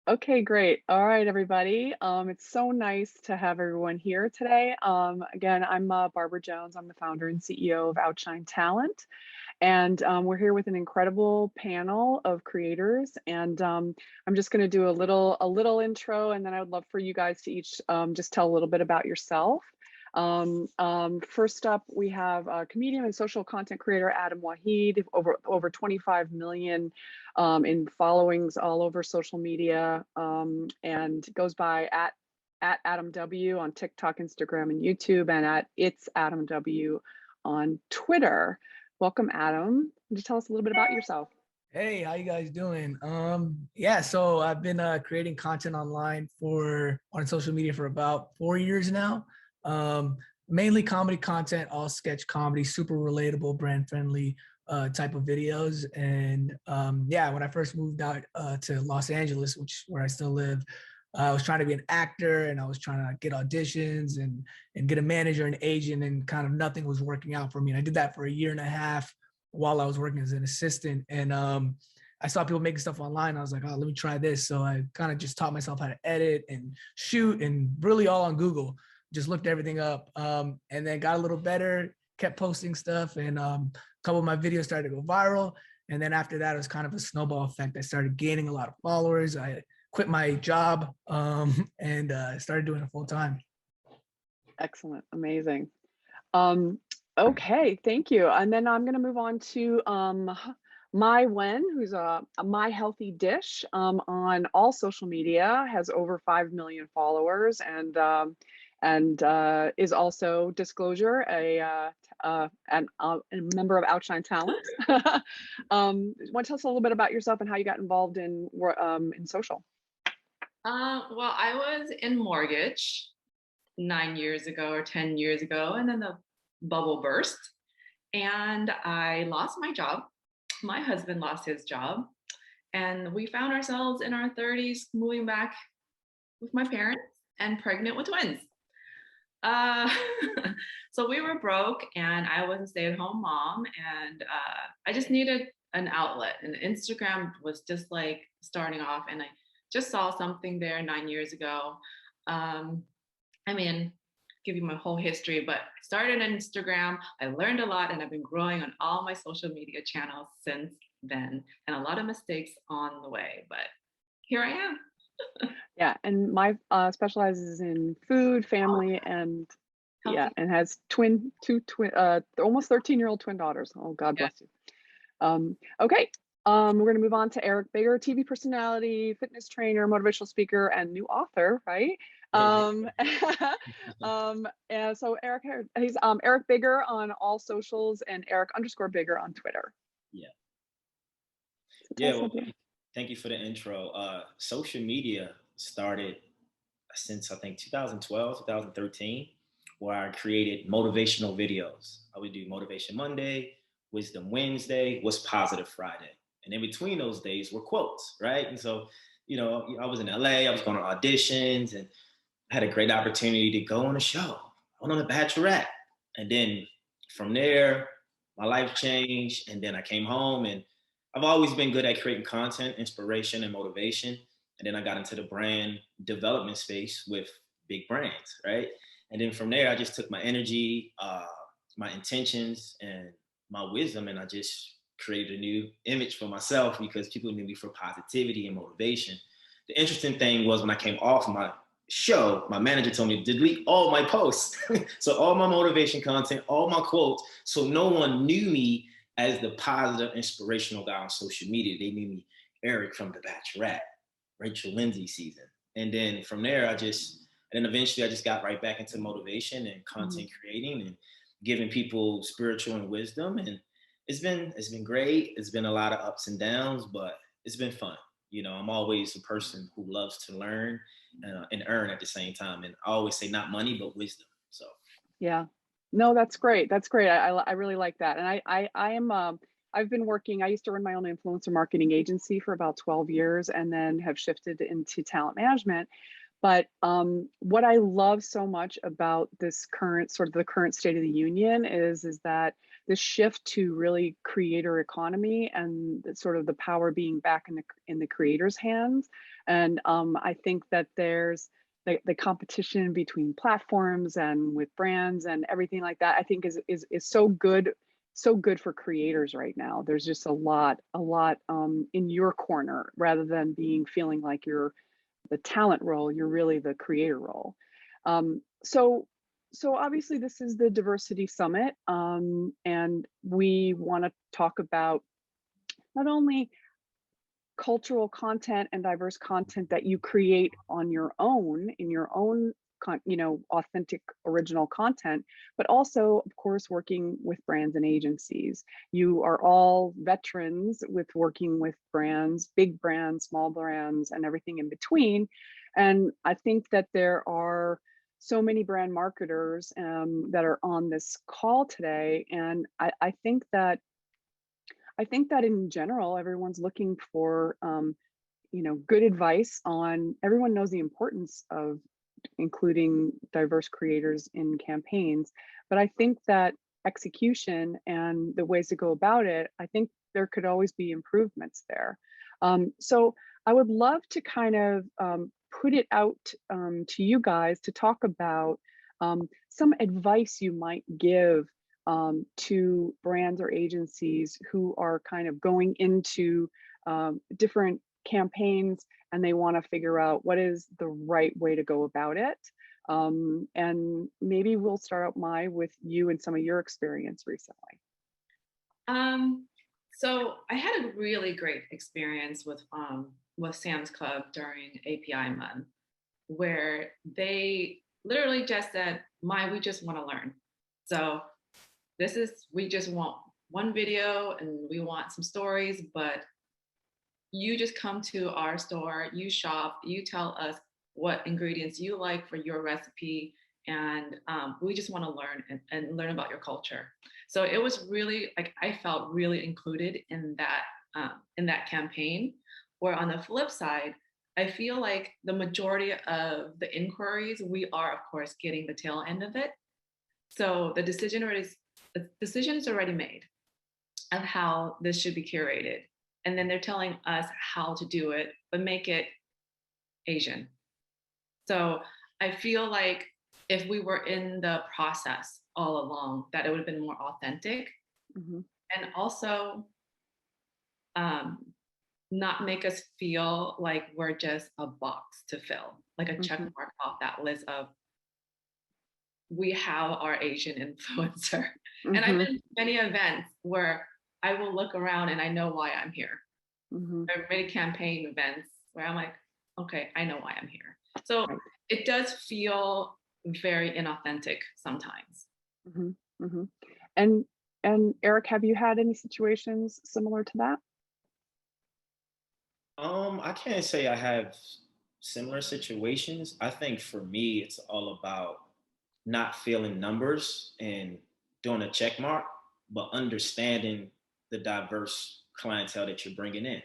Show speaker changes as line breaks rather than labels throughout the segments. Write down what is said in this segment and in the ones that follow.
Okay, great. All right, everybody. It's so nice to have everyone here today. Again, I'm Barbara Jones. I'm the founder and CEO of Outshine Talent, and we're here with an incredible panel of creators. And I'm just going to do a little intro, and then I would love for you guys to each just tell a little bit about yourself. First up, we have comedian and social content creator Adam Waheed, over 25 million in followings all over social media, and goes by at Adam W on TikTok, Instagram, and YouTube, and at It's Adam W on Twitter. Welcome, Adam. Just tell us a little bit about yourself.
Hey, how you guys doing? Yeah, so I've been creating content on social media for about 4 years now. Um, Mainly comedy content, all sketch comedy, super relatable, brand friendly type of videos. And yeah, when I first moved out to Los Angeles, where I still live, I was trying to be an actor and I was trying to get auditions and get a manager and agent, and kind of nothing was working out for me. And I did that for a year and a half while I was working as an assistant. And I saw people making stuff online. I was like, oh, let me try this. So I kind of just taught myself how to edit and shoot, and really all on Google. Just looked everything up, and then got a little better, kept posting stuff, and a couple of my videos started to go viral. And then after that, it was kind of a snowball effect. I started gaining a lot of followers. I quit my job and started doing it full time.
Excellent, amazing. Um, okay, thank you. And then I'm going to move on to My Wen, who's a My Healthy Dish on all social media, has over 5 million followers, and is also, disclosure, a member of Outshine Talent. Want to tell us a little bit about yourself and how you got involved in social?
Well, I was in mortgage 9 years ago or 10 years ago, and then the bubble burst, and I lost my job. My husband lost his job, and we found ourselves in our 30s moving back with my parents and pregnant with twins. Uh, so we were broke, and I was a stay-at-home mom, and I just needed an outlet. And Instagram was just like starting off, and I just saw something there 9 years ago. I mean, give you my whole history, but I started on Instagram. I learned a lot, and I've been growing on all my social media channels since then, and a lot of mistakes on the way, but here I am.
Yeah, and my specializes in food, family, and yeah,
Healthy.
and has two twin, almost 13-year-old twin daughters. Oh, God
Yeah.
bless you. Okay, we're gonna move on to Eric Bigger, TV personality, fitness trainer, motivational speaker, and new author, right? Um, and so Eric, he's Eric Bigger on all socials and Eric_Bigger on Twitter.
Yeah.
So tell
Yeah.
us a
Well,
little bit.
thank you for the intro. Social media started since I think 2012, 2013, where I created motivational videos. I would do Motivation Monday, Wisdom Wednesday, What's Positive Friday. And in between those days were quotes, right? And so, I was in LA, I was going to auditions, and I had a great opportunity to go on a show. I went on The Bachelorette. And then from there, my life changed. And then I came home, and I've always been good at creating content, inspiration, and motivation. And then I got into the brand development space with big brands, right? And then from there, I just took my energy, my intentions, and my wisdom, and I just created a new image for myself because people knew me for positivity and motivation. The interesting thing was when I came off my show, my manager told me to delete all my posts. So all my motivation content, all my quotes. So no one knew me as the positive, inspirational guy on social media. They knew me Eric from The Bachelorette, Rachel Lindsay season. And then from there, and then eventually I just got right back into motivation and content creating and giving people spiritual and wisdom. And it's been great. It's been a lot of ups and downs, but it's been fun. I'm always a person who loves to learn and earn at the same time. And I always say not money, but wisdom. So
Yeah. No, that's great. That's great. I really like that. And I am I've been working, I used to run my own influencer marketing agency for about 12 years and then have shifted into talent management. But what I love so much about this current state of the union is that this shift to really creator economy and sort of the power being back in the creator's hands. And I think that there's the competition between platforms and with brands and everything like that, I think is so good for creators right now. There's just a lot in your corner, rather than feeling like you're the talent role, you're really the creator role. So obviously this is the Diversity Summit, and we want to talk about not only cultural content and diverse content that you create on your own, in your own authentic original content, but also of course working with brands and agencies. You are all veterans with working with brands, big brands, small brands, and everything in between. And I think that there are so many brand marketers that are on this call today, and I think that in general, everyone's looking for, good advice on. Everyone knows the importance of including diverse creators in campaigns, but I think that execution and the ways to go about it, I think there could always be improvements there. So I would love to kind of put it out to you guys to talk about some advice you might give to brands or agencies who are kind of going into different campaigns, and they want to figure out what is the right way to go about it. And maybe we'll start out with you and some of your experience recently.
So I had a really great experience with Sam's Club during API month, where they literally just said, we just want to learn. So we just want one video and we want some stories, but you just come to our store, you shop, you tell us what ingredients you like for your recipe, and we just want to learn and learn about your culture. So it was really I felt really included in that campaign. Where on the flip side, I feel like the majority of the inquiries, we are of course getting the tail end of it. So the decision is already made of how this should be curated. And then they're telling us how to do it, but make it Asian. So I feel like if we were in the process all along, that it would have been more authentic.
Mm-hmm.
And also not make us feel like we're just a box to fill, like a check mark off that list of, we have our Asian influencer. And I've been to many events where I will look around and I know why I'm here. There are many campaign events where I'm like, okay, I know why I'm here. So it does feel very inauthentic sometimes.
And Eric, have you had any situations similar to that?
I can't say I have similar situations. I think for me, it's all about not feeling numbers and doing a check mark, but understanding the diverse clientele that you're bringing in.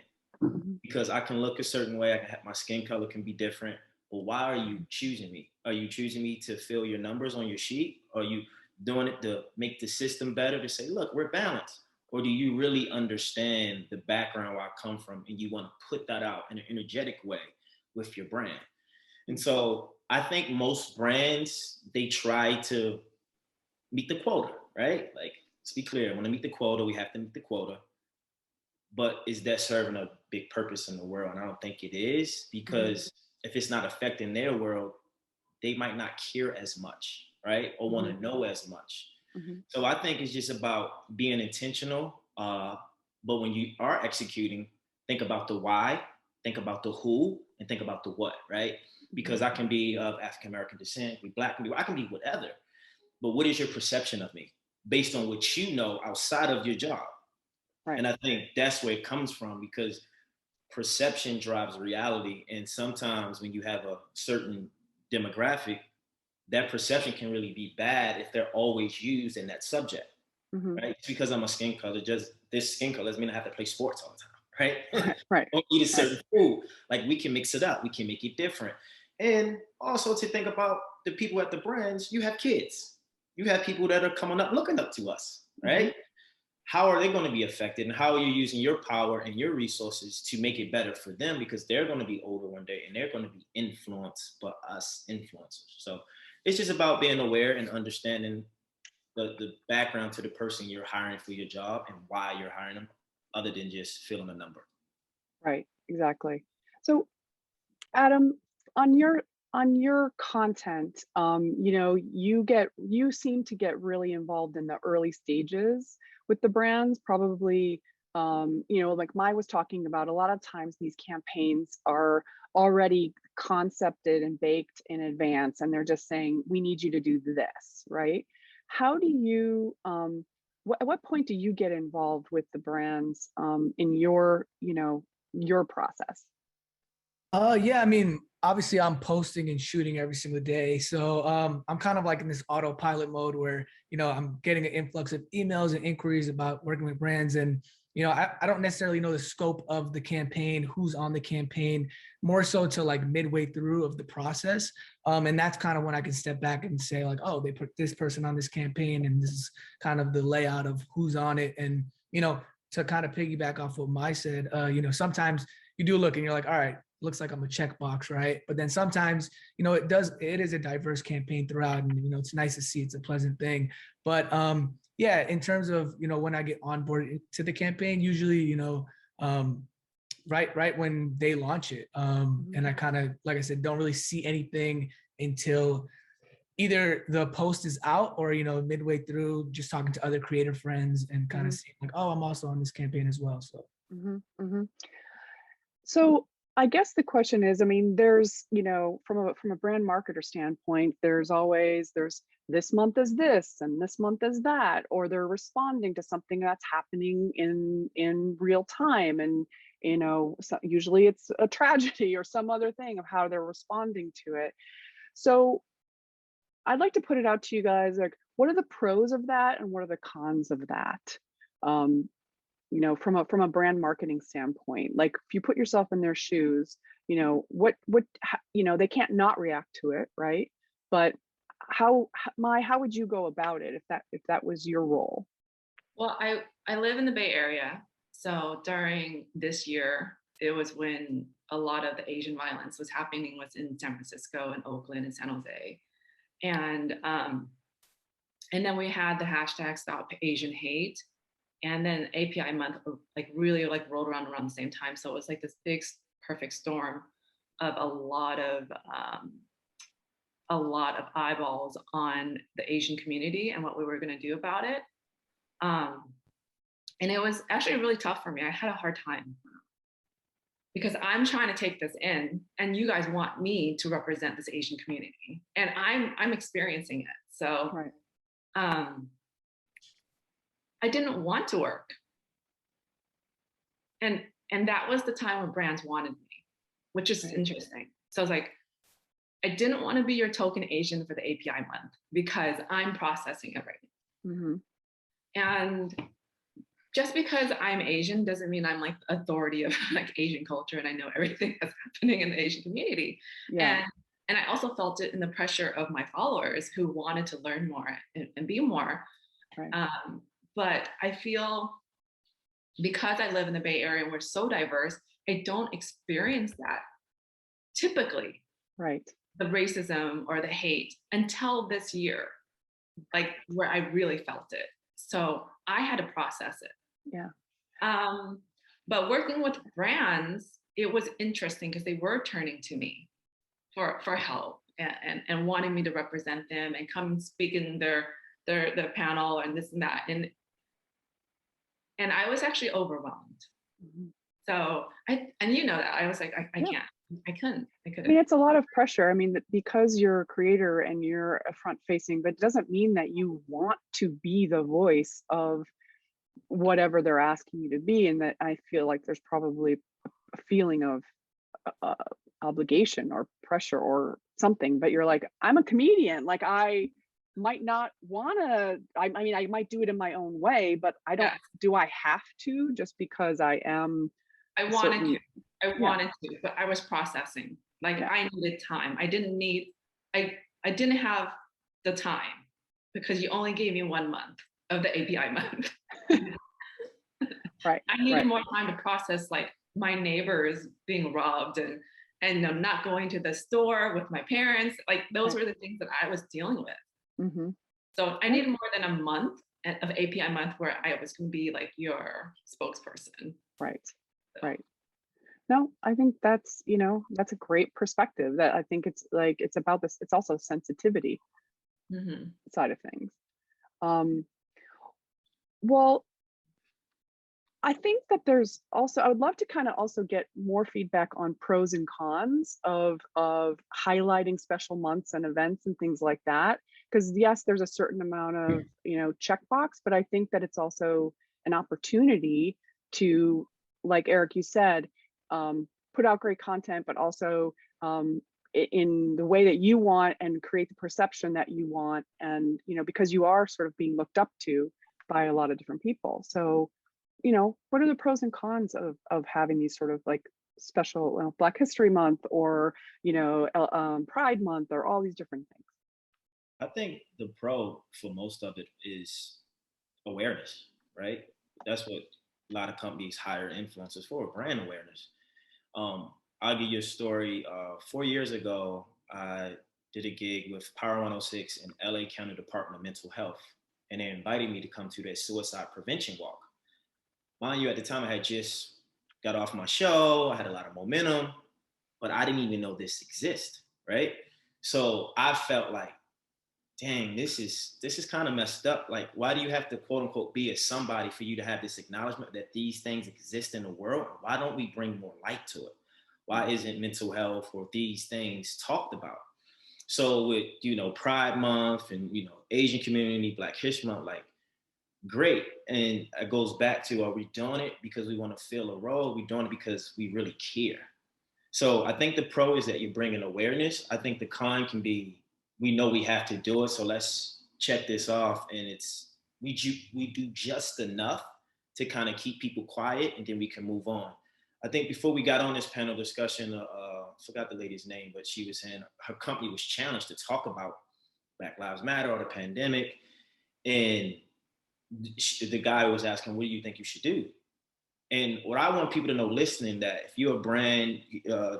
Because I can look a certain way, my skin color can be different, but why are you choosing me? Are you choosing me to fill your numbers on your sheet? Are you doing it to make the system better, to say, look, we're balanced? Or do you really understand the background where I come from and you want to put that out in an energetic way with your brand? And so I think most brands, they try to meet the quota, right? Like, let's be clear, when I meet the quota, we have to meet the quota. But is that serving a big purpose in the world? And I don't think it is, because if it's not affecting their world, they might not care as much, right? Or want to know as much. So I think it's just about being intentional. But when you are executing, think about the why, think about the who, and think about the what, right? Because I can be of African-American descent, be Black, I can be whatever. But what is your perception of me based on what you know outside of your job? Right. And I think that's where it comes from, because perception drives reality. And sometimes when you have a certain demographic, that perception can really be bad if they're always used in that subject, right? It's because I'm a skin color, just this skin color doesn't mean I have to play sports all the time, right?
Right.
Or eat a certain food. Like, we can mix it up, we can make it different. And also to think about the people at the brands, you have kids, you have people that are coming up looking up to us, right? how are they going to be affected, and how are you using your power and your resources to make it better for them, because they're going to be older one day and they're going to be influenced by us influencers. So it's just about being aware and understanding the background to the person you're hiring for your job and why you're hiring them, other than just filling a number.
Right, exactly. So Adam, on your content, you know, you seem to get really involved in the early stages with the brands, probably, you know, like Mai was talking about, a lot of times these campaigns are already concepted and baked in advance, and they're just saying, we need you to do this, right? How do you, at what point do you get involved with the brands in your, you know, your process?
Yeah, I mean, obviously I'm posting and shooting every single day. So I'm kind of like in this autopilot mode where, you know, I'm getting an influx of emails and inquiries about working with brands. And, you know, I don't necessarily know the scope of the campaign, who's on the campaign, more so to like midway through of the process. And that's kind of when I can step back and say like, oh, they put this person on this campaign and this is kind of the layout of who's on it. And, you know, to kind of piggyback off what Mai said, you know, sometimes you do look and you're like, all right, looks like I'm a checkbox, right? But then sometimes, you know, it is a diverse campaign throughout, and you know, it's nice to see. It's a pleasant thing. But yeah, in terms of, you know, when I get on board to the campaign, usually, you know, right when they launch it, and I kind of, like I said, don't really see anything until either the post is out or, you know, midway through, just talking to other creative friends and kind of seeing like, oh, I'm also on this campaign as well. So.
So I guess the question is, I mean, there's, you know, from a brand marketer standpoint, there's this month is this and this month is that, or they're responding to something that's happening in real time. And, you know, so usually it's a tragedy or some other thing of how they're responding to it. So I'd like to put it out to you guys, like, what are the pros of that and what are the cons of that? You know, from a brand marketing standpoint, like if you put yourself in their shoes, you know, you know, they can't not react to it, right? But how would you go about it if that was your role?
Well, I live in the Bay Area. So during this year, it was when a lot of the Asian violence was happening, was in San Francisco and Oakland and San Jose. And then we had the hashtag Stop Asian Hate. And then API month like really like rolled around the same time. So it was like this big perfect storm of a lot of eyeballs on the Asian community and what we were going to do about it. And it was actually really tough for me. I had a hard time because I'm trying to take this in, and you guys want me to represent this Asian community, and I'm experiencing it. So. Right. I didn't want to work. And that was the time when brands wanted me, which is interesting. So I was like, I didn't want to be your token Asian for the API month because I'm processing it right now. And just because I'm Asian doesn't mean I'm like authority of like Asian culture and I know everything that's happening in the Asian community. Yeah. And I also felt it in the pressure of my followers who wanted to learn more and be more. Right. But I feel because I live in the Bay Area and we're so diverse, I don't experience that typically. Right. The racism or the hate until this year, like where I really felt it. So I had to process it. Yeah. But working with brands, it was interesting because they were turning to me for help and wanting me to represent them and come speak in their panel and this and that. And I was actually overwhelmed. So and you know that I was like, I can't, I couldn't.
I mean, it's a lot of pressure. I mean, because you're a creator and you're a front facing, but it doesn't mean that you want to be the voice of whatever they're asking you to be. And that I feel like there's probably a feeling of obligation or pressure or something, but you're like, I'm a comedian. Like I might not want to, I mean, I might do it in my own way, but I don't, do I have to just because I am?
I wanted to, but I was processing. Like I needed time. I didn't have the time because you only gave me 1 month of the API month.
Right.
I needed
Right.
more time to process like my neighbors being robbed and not going to the store with my parents. Like those
Right.
were the things that I was dealing with.
Mm-hmm.
So I needed more than a month of API month where I was going to be like your spokesperson.
Right.
So,
Right. No, I think that's, that's a great perspective. That I think it's like, it's about this, it's also sensitivity
mhm.
side of things. Um, well, I think that there's also, I would love to kind of also get more feedback on pros and cons of highlighting special months and events and things like that. Because yes, there's a certain amount of, checkbox, but I think that it's also an opportunity to, like Eric, you said, put out great content, but also in the way that you want and create the perception that you want. And, because you are sort of being looked up to by a lot of different people. So, what are the pros and cons of having these sort of like special Black History Month or Pride Month or all these different things?
I think the pro for most of it is awareness, right? That's what a lot of companies hire influencers for, brand awareness. I'll give you a story. 4 years ago, I did a gig with Power 106 and LA County Department of Mental Health, and they invited me to come to their suicide prevention walk. Mind you, at the time I had just got off my show, I had a lot of momentum, but I didn't even know this exists, right? So I felt like, dang, this is kind of messed up. Like, why do you have to quote unquote be a somebody for you to have this acknowledgement that these things exist in the world? Why don't we bring more light to it? Why isn't mental health or these things talked about? So with Pride Month and Asian community, Black History Month, like great. And it goes back to, are we doing it because we want to fill a role? Are we doing it because we really care? So I think the pro is that you're bringing awareness. I think the con can be, we know we have to do it, so let's check this off. And we do just enough to kind of keep people quiet, and then we can move on. I think before we got on this panel discussion, forgot the lady's name, but she was saying her company was challenged to talk about Black Lives Matter or the pandemic, and the guy was asking, "What do you think you should do?" And what I want people to know listening, that if you're a brand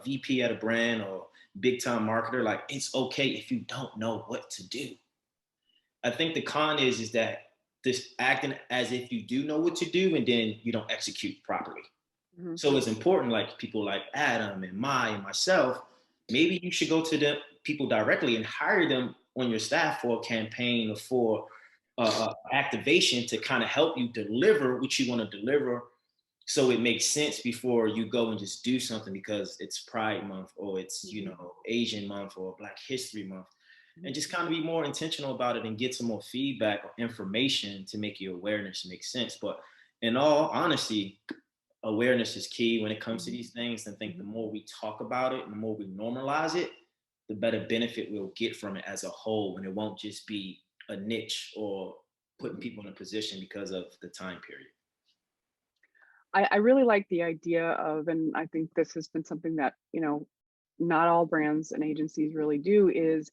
VP at a brand or big time marketer, like it's okay if you don't know what to do. I think the con is that this acting as if you do know what to do and then you don't execute properly.
Mm-hmm.
So it's important, like people like Adam and Mai and myself, maybe you should go to the people directly and hire them on your staff for a campaign or for activation to kind of help you deliver what you want to deliver, so it makes sense before you go and just do something because it's Pride Month or it's Asian Month or Black History Month, and just kind of be more intentional about it and get some more feedback or information to make your awareness make sense. But in all honesty, awareness is key when it comes to these things. And I think the more we talk about it and the more we normalize it, the better benefit we'll get from it as a whole, and it won't just be a niche or putting people in a position because of the time period.
I really like the idea of, and I think this has been something that, not all brands and agencies really do, is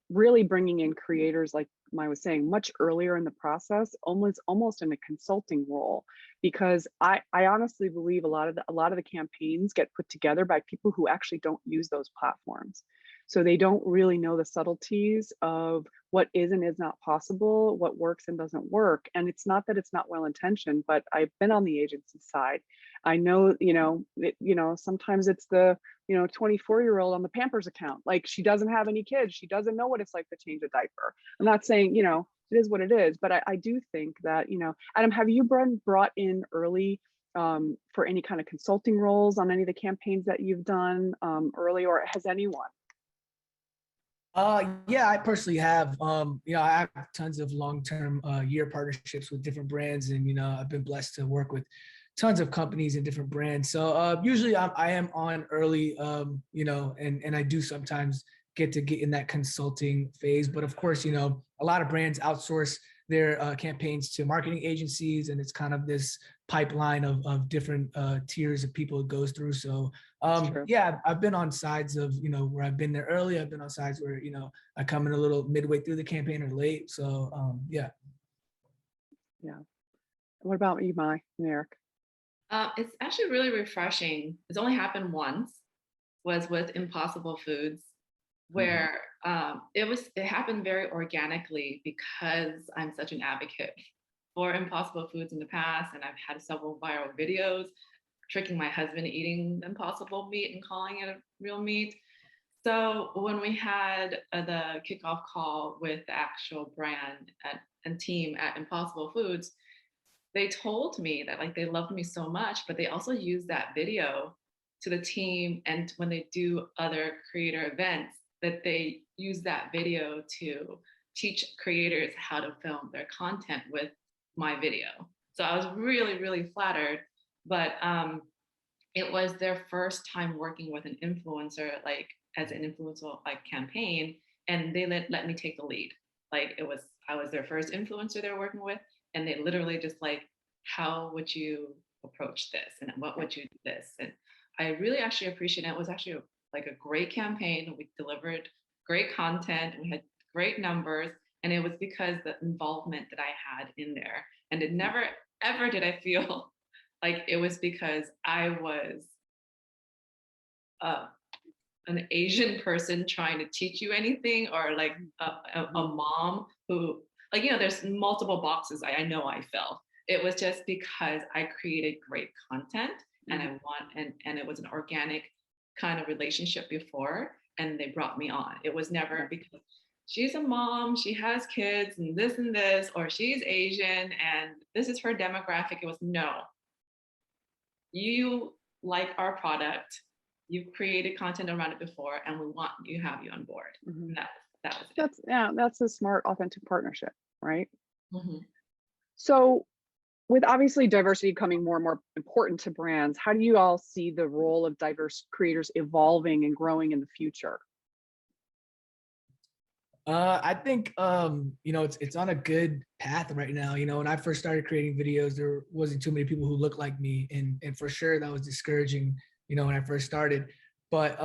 really bringing in creators, like I was saying, much earlier in the process, almost in a consulting role, because I honestly believe a lot of the campaigns get put together by people who actually don't use those platforms. So they don't really know the subtleties of what is and is not possible, what works and doesn't work. And it's not that it's not well intentioned, but I've been on the agency side. I know, sometimes it's the 24-year-old on the Pampers account. Like, she doesn't have any kids. She doesn't know what it's like to change a diaper. I'm not saying, it is what it is, but I do think that, Adam, have you been brought in early for any kind of consulting roles on any of the campaigns that you've done early, or has anyone?
Yeah, I personally have. I have tons of long-term year partnerships with different brands, and I've been blessed to work with tons of companies and different brands. So usually I am on early, and I do sometimes get in that consulting phase. But of course, a lot of brands outsource their campaigns to marketing agencies, and it's kind of this pipeline of different tiers of people it goes through. So yeah, I've been on sides of, where I've been there early. I've been on sides where, I come in a little midway through the campaign or late. So yeah.
Yeah. What about you, Mai and Eric?
It's actually really refreshing. It's only happened once, was with Impossible Foods, where it happened very organically because I'm such an advocate for Impossible Foods in the past, and I've had several viral videos tricking my husband eating impossible meat and calling it a real meat. So when we had the kickoff call with the actual brand and team at Impossible Foods, they told me that like they loved me so much, but they also use that video to the team, and when they do other creator events, that they use that video to teach creators how to film their content with my video. So I was really, really flattered, but it was their first time working with an influencer, like as an influencer like campaign, and they let me take the lead. Like I was their first influencer they're working with, and they literally just like, how would you approach this, and what would you do this? And I really actually appreciate it. It was actually like a great campaign. We delivered great content. We had great numbers, and it was because the involvement that I had in there, and it never ever did I feel like it was because I was an Asian person trying to teach you anything, or like a mom who, like, you know, there's multiple boxes I know I fell. It was just because I created great content, and I want, and it was an organic kind of relationship before, and they brought me on. It was never because she's a mom, she has kids and this, or she's Asian and this is her demographic. It was no, you like our product, you've created content around it before, and we want you have you on board. And that was it.
That's a smart, authentic partnership, right?
Mm-hmm.
So with obviously diversity becoming more and more important to brands, how do you all see the role of diverse creators evolving and growing in the future?
I think you know, it's on a good path right now. You know, when I first started creating videos, there wasn't too many people who looked like me, and for sure that was discouraging, you know, when I first started. But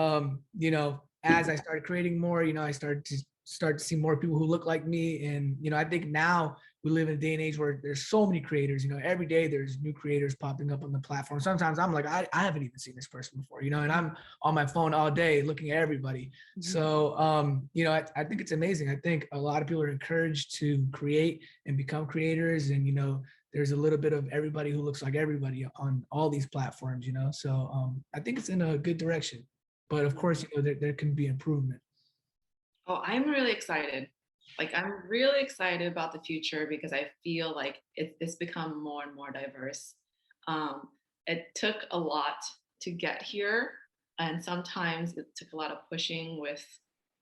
you know, as I started creating more, you know, I started to see more people who look like me. And you know, I think now we live in a day and age where there's so many creators. You know, every day there's new creators popping up on the platform. Sometimes I'm like, I haven't even seen this person before, you know, and I'm on my phone all day looking at everybody. So you know, I think it's amazing. I think a lot of people are encouraged to create and become creators, and you know, there's a little bit of everybody who looks like everybody on all these platforms, you know. So I think it's in a good direction, but of course, you know, there can be improvement.
Oh, I'm really excited. Like, I'm really excited about the future because I feel like it's become more and more diverse. It took a lot to get here, and sometimes it took a lot of pushing with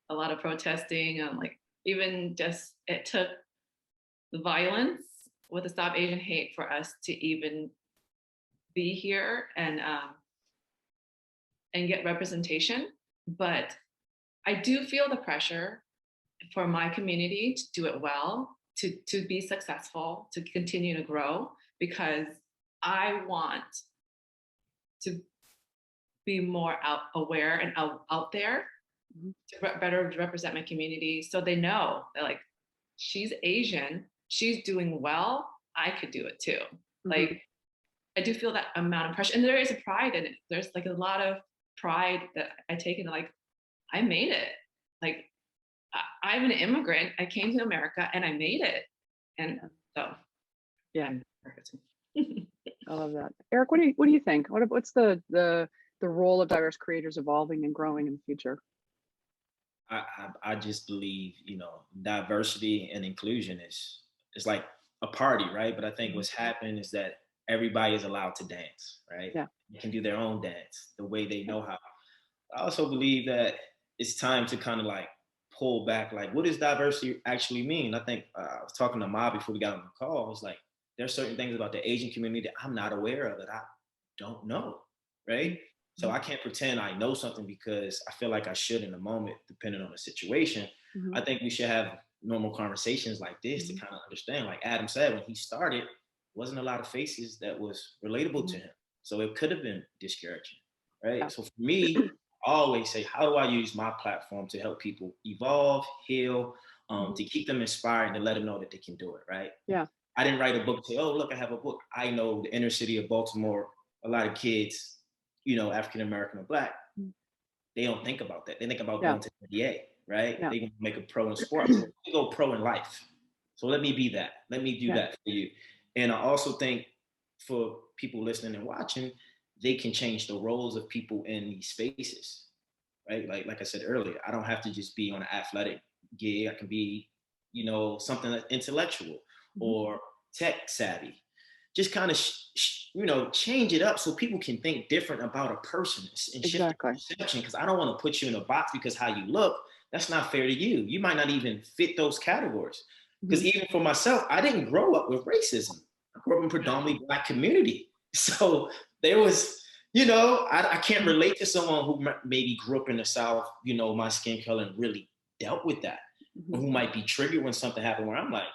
a lot of protesting, and like even just it took the violence with the Stop Asian Hate for us to even be here and get representation. But I do feel the pressure for my community to do it well, to be successful, to continue to grow, because I want to be more aware and out there to better represent my community, so they know that like, she's Asian, she's doing well, I could do it too. Like, I do feel that amount of pressure, and there is a pride in it. There's like a lot of pride that I take in, like, I made it. Like, I'm an immigrant. I came to America and I made it. And so,
yeah. I love that. Eric, what do you think? What's the role of diverse creators evolving and growing in the future?
I just believe, you know, diversity and inclusion is like a party, right? But I think what's happened is that everybody is allowed to dance, right?
Yeah.
They can do their own dance the way they know how. I also believe that it's time to kind of like pull back, like, what does diversity actually mean? I think I was talking to Ma before we got on the call. I was like, there's certain things about the Asian community that I'm not aware of, that I don't know, right? So I can't pretend I know something because I feel like I should in the moment, depending on the situation. I think we should have normal conversations like this to kind of understand. Like Adam said, when he started, wasn't a lot of faces that was relatable to him. So it could have been discouraging, right? Yeah. So for me, I always say, how do I use my platform to help people evolve, heal, to keep them inspired and to let them know that they can do it, right?
Yeah.
I didn't write a book to say, oh, look, I have a book. I know the inner city of Baltimore a lot of kids, you know, African American or Black, they don't think about that. They think about going to the NBA, right?
Yeah.
They can make a pro in sports. So they go pro in life. So let me be that. Let me do that for you. And I also think for people listening and watching, they can change the roles of people in these spaces, right? Like I said earlier, I don't have to just be on an athletic gig. I can be, you know, something that's intellectual or tech savvy. Just kind of, you know, change it up so people can think different about a person and shift the perception. Because I don't want to put you in a box because how you look. That's not fair to you. You might not even fit those categories. Because even for myself, I didn't grow up with racism. I grew up in a predominantly Black community. So there was, you know, I can't relate to someone who maybe grew up in the South, you know, my skin color and really dealt with that. Or who might be triggered when something happened where I'm like,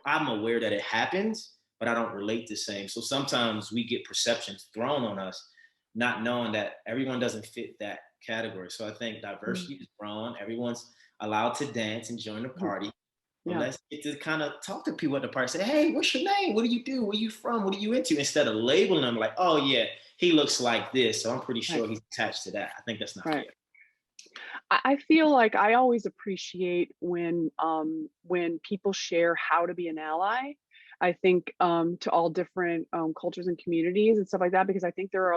I'm aware that it happens, but I don't relate the same. So sometimes we get perceptions thrown on us, not knowing that everyone doesn't fit that category. So I think diversity is grown. Everyone's allowed to dance and join the party. But let's get to kind of talk to people at the party. Say, hey, what's your name? What do you do? Where you from? What are you into? Instead of labeling them like, oh yeah, he looks like this, so I'm pretty sure he's attached to that. I think that's not fair.
I feel like I always appreciate when people share how to be an ally. I think to all different cultures and communities and stuff like that, because I think there are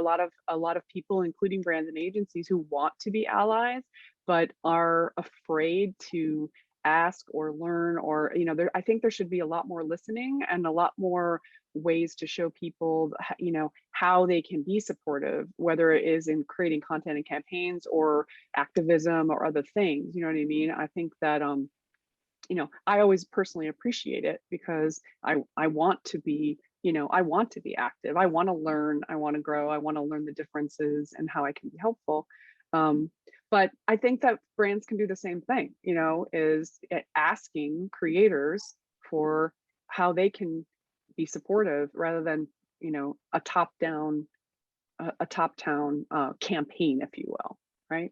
a lot of people, including brands and agencies, who want to be allies, but are afraid to ask or learn, or, you know, I think there should be a lot more listening and a lot more ways to show people, you know, how they can be supportive, whether it is in creating content and campaigns or activism or other things. You know what I mean? I think that you know, I always personally appreciate it because I want to be, you know, I want to be active. I want to learn. I want to grow. I want to learn the differences and how I can be helpful. But I think that brands can do the same thing, you know, is asking creators for how they can be supportive rather than, you know, a top-down campaign, if you will, right?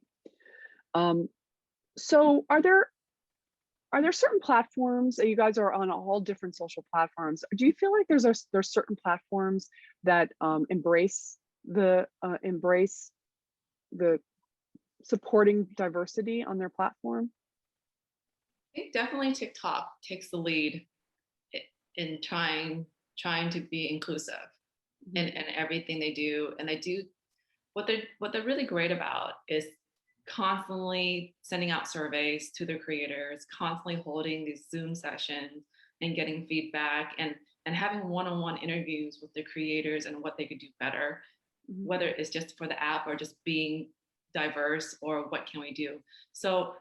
So are there certain platforms that you guys are on all different social platforms? Do you feel like there's certain platforms that embrace the supporting diversity on their platform?
I think definitely TikTok takes the lead in trying to be inclusive in everything they do. And they do what they're really great about is constantly sending out surveys to their creators, constantly holding these Zoom sessions and getting feedback and having one-on-one interviews with the creators and what they could do better, whether it's just for the app or just being diverse or what can we do. So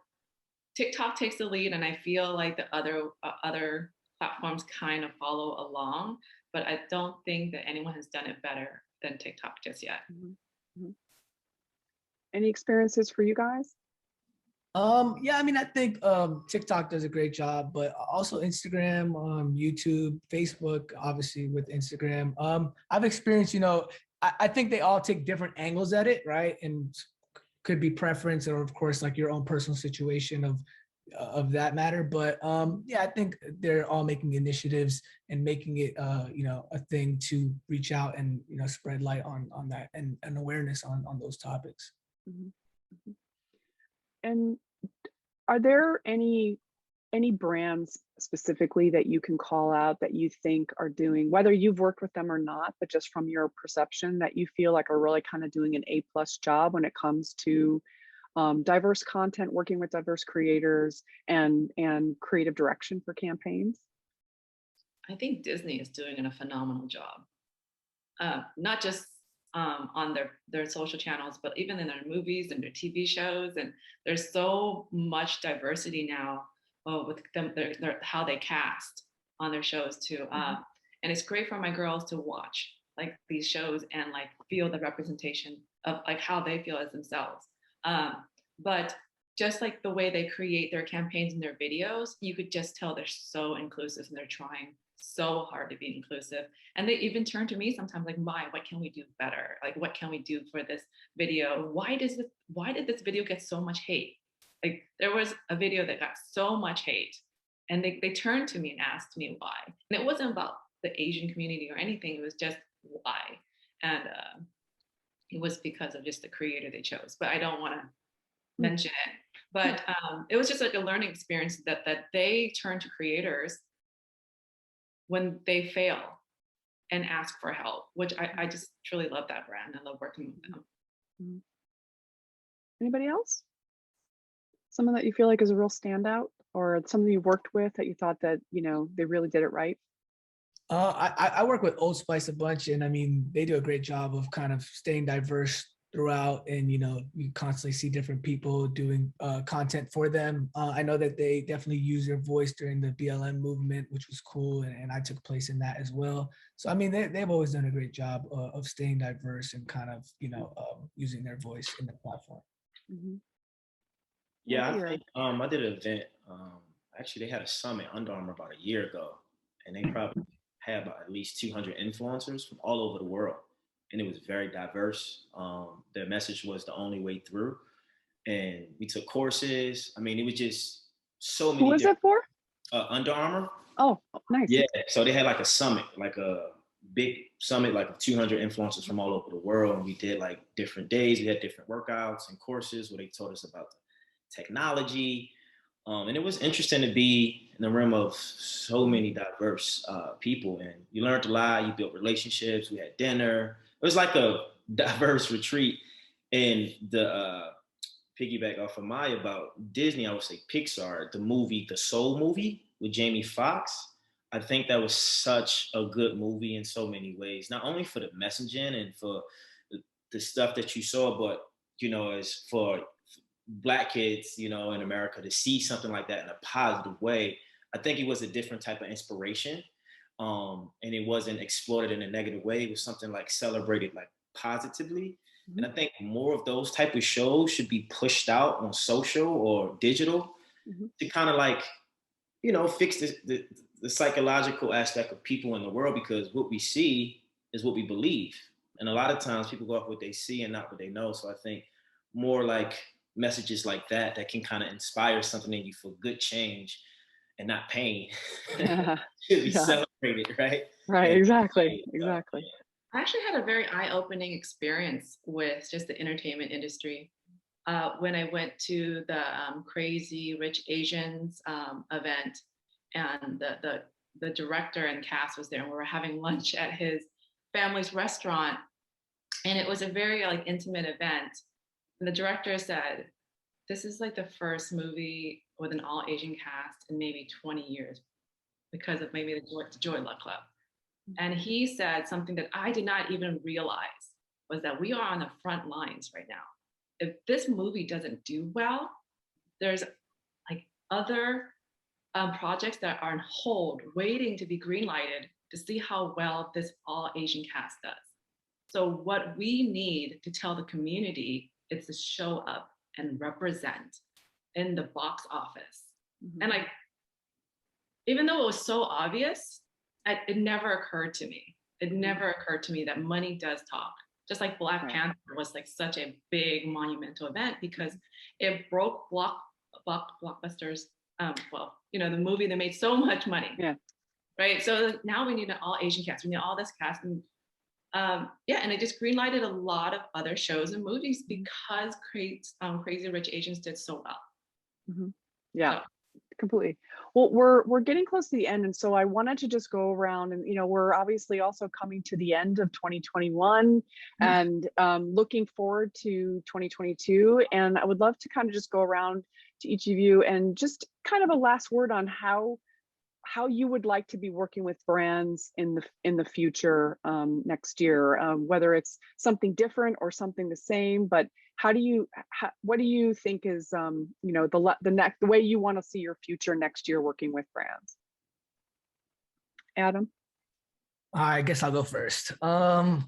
TikTok takes the lead, and I feel like the other platforms kind of follow along, but I don't think that anyone has done it better than TikTok just yet.
Any experiences for you guys?
Yeah, I mean, I think TikTok does a great job, but also Instagram, YouTube, Facebook, obviously with Instagram. I've experienced, you know, I think they all take different angles at it, right? And could be preference or of course like your own personal situation of that matter. But yeah, I think they're all making initiatives and making it you know, a thing to reach out and, you know, spread light on that and awareness on those topics.
And are there any brands specifically that you can call out that you think are doing, whether you've worked with them or not, but just from your perception, that you feel like are really kind of doing an A+ job when it comes to diverse content, working with diverse creators and creative direction for campaigns?
I think Disney is doing a phenomenal job, not just on their social channels, but even in their movies and their TV shows. And there's so much diversity now with them, how they cast on their shows too. And it's great for my girls to watch like these shows and like feel the representation of like how they feel as themselves. But just like the way they create their campaigns and their videos, you could just tell they're so inclusive and they're trying so hard to be inclusive. And they even turn to me sometimes like, Mai, what can we do better? Like, what can we do for this video? Why did this video get so much hate? Like there was a video that got so much hate and they turned to me and asked me why. And it wasn't about the Asian community or anything. It was just why. And it was because of just the creator they chose. But I don't want to mention it. But it was just like a learning experience that they turn to creators when they fail and ask for help, which I just truly love that brand. I love working with them.
Mm-hmm. Anybody else? Someone that you feel like is a real standout, or something you worked with that you thought that, you know, they really did it right?
I work with Old Spice a bunch, and I mean, they do a great job of kind of staying diverse throughout, and you know, you constantly see different people doing content for them. I know that they definitely use their voice during the BLM movement, which was cool, and I took place in that as well. So I mean, they've always done a great job of staying diverse and kind of, you know, using their voice in the platform.
Mm-hmm.
Yeah, I think I did an event. Actually, they had a summit, Under Armour, about a year ago, and they probably had about at least 200 influencers from all over the world, and it was very diverse. Their message was the only way through, and we took courses. I mean, it was just so many.
Who was it for?
Under Armour.
Oh, nice.
Yeah, so they had like a summit, like a big summit, like of 200 influencers from all over the world, and we did like different days. We had different workouts and courses where they taught us about the technology. And it was interesting to be in the realm of so many diverse people, and you learned a lot. You built relationships. We had dinner. It was like a diverse retreat. And the piggyback off of Maya about Disney, I would say Pixar, the movie, the Soul movie with Jamie Foxx. I think that was such a good movie in so many ways, not only for the messaging and for the stuff that you saw, but, you know, as for Black kids, you know, in America to see something like that in a positive way. I think it was a different type of inspiration. And it wasn't exploited in a negative way. It was something like celebrated like positively.
Mm-hmm.
And I think more of those type of shows should be pushed out on social or digital to kind of like, you know, fix the psychological aspect of people in the world, because what we see is what we believe. And a lot of times people go off what they see and not what they know. So I think more like messages like that can kind of inspire something in you for good change and not pain should be celebrated, right?
Right,
And,
exactly.
yeah.
I actually had a very eye-opening experience with just the entertainment industry when I went to the Crazy Rich Asians event, and the director and cast was there, and we were having lunch at his family's restaurant, and it was a very like intimate event. And the director said, "This is like the first movie with an all Asian cast in maybe 20 years because of maybe the Joy Luck Club." And he said something that I did not even realize was that we are on the front lines right now. If this movie doesn't do well, there's like other projects that are on hold waiting to be greenlighted to see how well this all Asian cast does. So what we need to tell the community is to show up and represent in the box office. And like, even though it was so obvious, it never occurred to me. It never occurred to me that money does talk. Just like Black Panther was like such a big monumental event because it broke blockbusters. Well, you know, the movie that made so much money. Yeah. Right. So now we need an all Asian cast. We need all this cast. And and it just greenlighted a lot of other shows and movies because Crazy Rich Asians did so well.
Yeah. So. Completely. Well, we're getting close to the end, and so I wanted to just go around, and you know, we're obviously also coming to the end of 2021 and looking forward to 2022, and I would love to kind of just go around to each of you and just kind of a last word on how you would like to be working with brands in the future next year, whether it's something different or something the same, but what do you think is you know, the way you want to see your future next year working with brands? Adam?
I guess I'll go first. All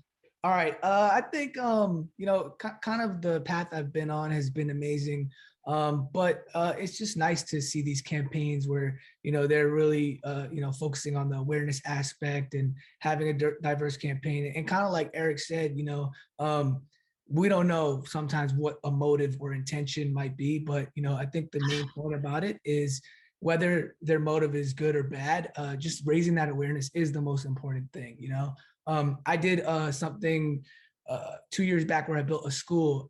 right. I think you know, kind of the path I've been on has been amazing. But it's just nice to see these campaigns where, you know, they're really, you know, focusing on the awareness aspect and having a diverse campaign. And kind of like Eric said, you know, we don't know sometimes what a motive or intention might be, but, you know, I think the main point about it is whether their motive is good or bad, just raising that awareness is the most important thing, you know. I did something 2 years back where I built a school,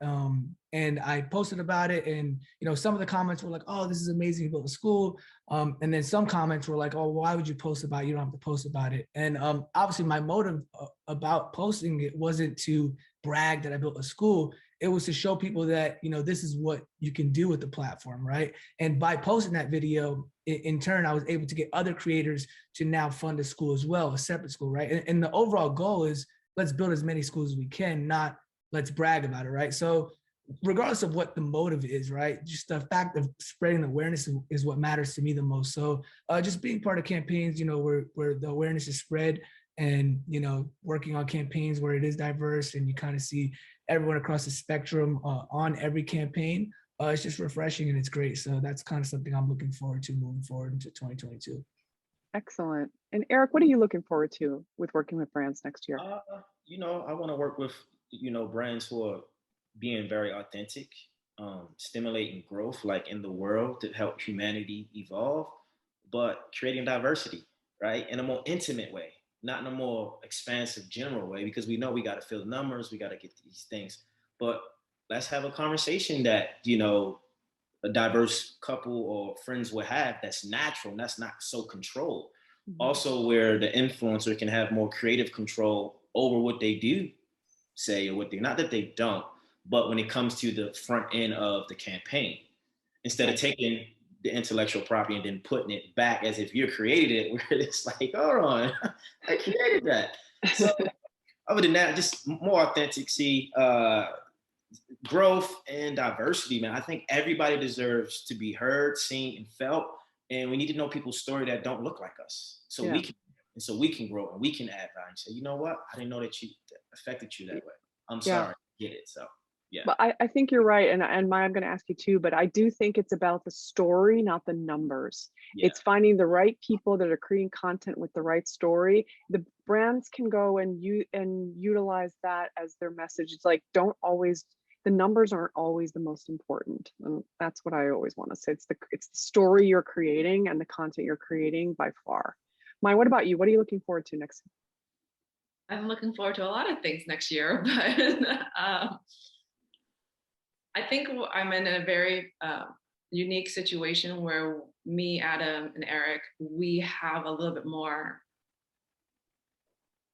and I posted about it, and some of the comments were like, "Oh, this is amazing, you built a school," and then some comments were like, "Oh, why would you post about it? You don't have to post about it." And obviously, my motive about posting it wasn't to brag that I built a school. It was to show people that this is what you can do with the platform, right? And by posting that video, in turn, I was able to get other creators to now fund a school as well, a separate school, right? And the overall goal is, let's build as many schools as we can, not let's brag about it, right? So regardless of what the motive is, right? Just the fact of spreading awareness is what matters to me the most. So just being part of campaigns, where the awareness is spread, and working on campaigns where it is diverse and you kind of see everyone across the spectrum on every campaign, it's just refreshing and it's great. So that's kind of something I'm looking forward to moving forward into 2022.
Excellent. And Eric, what are you looking forward to with working with brands next year?
I want to work with, brands who are being very authentic, stimulating growth, like in the world, to help humanity evolve, but creating diversity, right? In a more intimate way, not in a more expansive, general way, because we know we got to fill numbers, we got to get these things. But let's have a conversation that, a diverse couple or friends would have, that's natural and that's not so controlled. Mm-hmm. Also, where the influencer can have more creative control over what they do say, or not that they don't, but when it comes to the front end of the campaign, instead of taking the intellectual property and then putting it back as if you created it, where it's like, hold on, I created that. So other than that, just more authenticity, growth, and diversity, man. I think everybody deserves to be heard, seen, and felt. And we need to know people's story that don't look like us. So we can grow and we can add value and say, you know what? I didn't know that affected you that way. I'm sorry, get it. So yeah.
But I think you're right. And Maya, I'm going to ask you too, but I do think it's about the story, not the numbers. Yeah. It's finding the right people that are creating content with the right story. The brands can go and utilize that as their message. It's like, the numbers aren't always the most important. And that's what I always want to say. It's the story you're creating and the content you're creating by far. Maya, what about you? What are you looking forward to next?
I'm looking forward to a lot of things next year, but I think I'm in a very unique situation where me, Adam, and Eric, we have a little bit more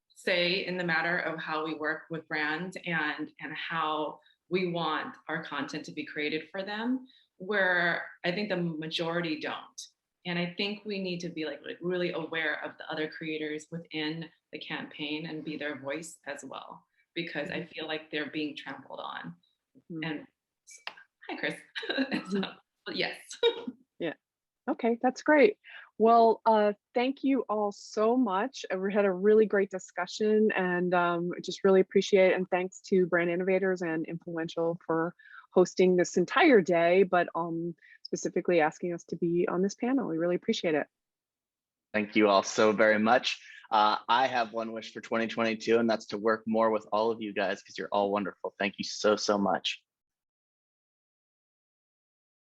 say in the matter of how we work with brands and how we want our content to be created for them, where I think the majority don't. And I think we need to be like really aware of the other creators within the campaign and be their voice as well, because I feel like they're being trampled on. Mm-hmm. And hi, Chris. So, yes.
Yeah. Okay, that's great. Well, thank you all so much. We had a really great discussion, and just really appreciate it. And thanks to Brand Innovators and Influential for hosting this entire day, but specifically asking us to be on this panel. We really appreciate it.
Thank you all so very much. I have one wish for 2022, and that's to work more with all of you guys, because you're all wonderful. Thank you so, so much.